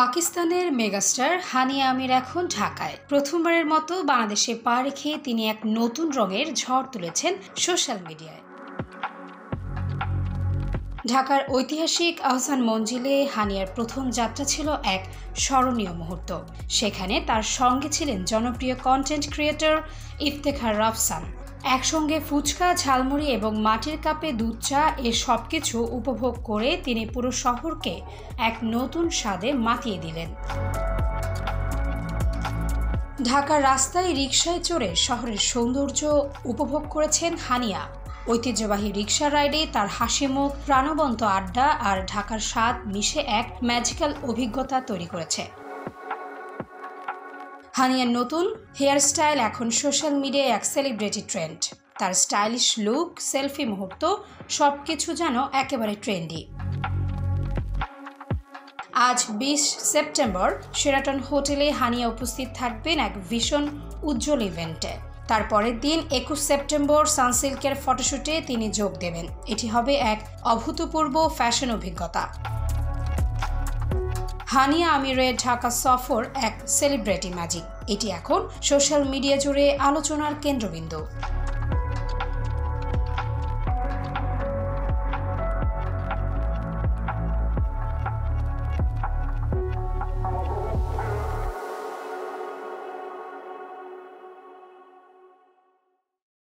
পাকিস্তানের মেগাস্টার হানিয়া আমির এখন ঢাকায়। প্রথমবারের মতো বাংলাদেশে পা রেখে তিনি এক নতুন রঙের ঝড় তুলেছেন সোশ্যাল মিডিয়ায়। ঢাকার ঐতিহাসিক আহসান মঞ্জিলে হানিয়ার প্রথম যাত্রা ছিল এক স্মরণীয় মুহূর্ত। সেখানে তার সঙ্গে ছিলেন জনপ্রিয় কন্টেন্ট ক্রিয়েটর ইফতেখার রাফসান। একসঙ্গে ফুচকা, ঝালমুড়ি এবং মাটির কাপে দুধ চা সবকিছু উপভোগ করে তিনি পুরো শহরকে এক নতুন স্বাদে মাতিয়ে দিলেন। ঢাকার রাস্তায় রিকশায় চড়ে শহরের সৌন্দর্য উপভোগ করেছেন হানিয়া। ঐতিহ্যবাহী রিকশা রাইডে তার হাসিমুখ, প্রাণবন্ত আড্ডা আর ঢাকার স্বাদ মিশে এক ম্যাজিক্যাল অভিজ্ঞতা তৈরি করেছে। হানিয়ার নতুন হেয়ারস্টাইল এখন সোশ্যাল মিডিয়ায় এক সেলিব্রিটি ট্রেন্ড। তার স্টাইলিশ লুক, সেলফি মুহূর্ত সবকিছু যেন একেবারে ট্রেন্ডি। আজ ২০ সেপ্টেম্বর শেরাটন হোটেলে হানিয়া উপস্থিত থাকবেন এক ভীষণ উজ্জ্বল ইভেন্টে। তার পরের দিন ২১ সেপ্টেম্বর সানসিল্কের ফটোশুটে তিনি যোগ দেবেন। এটি হবে এক অভূতপূর্ব ফ্যাশন অভিজ্ঞতা। হানিয়া আমিরের ঢাকা সফর এক সেলিব্রিটি ম্যাজিক। এটি এখন সোশ্যাল মিডিয়া জুড়ে আলোচনার কেন্দ্রবিন্দু।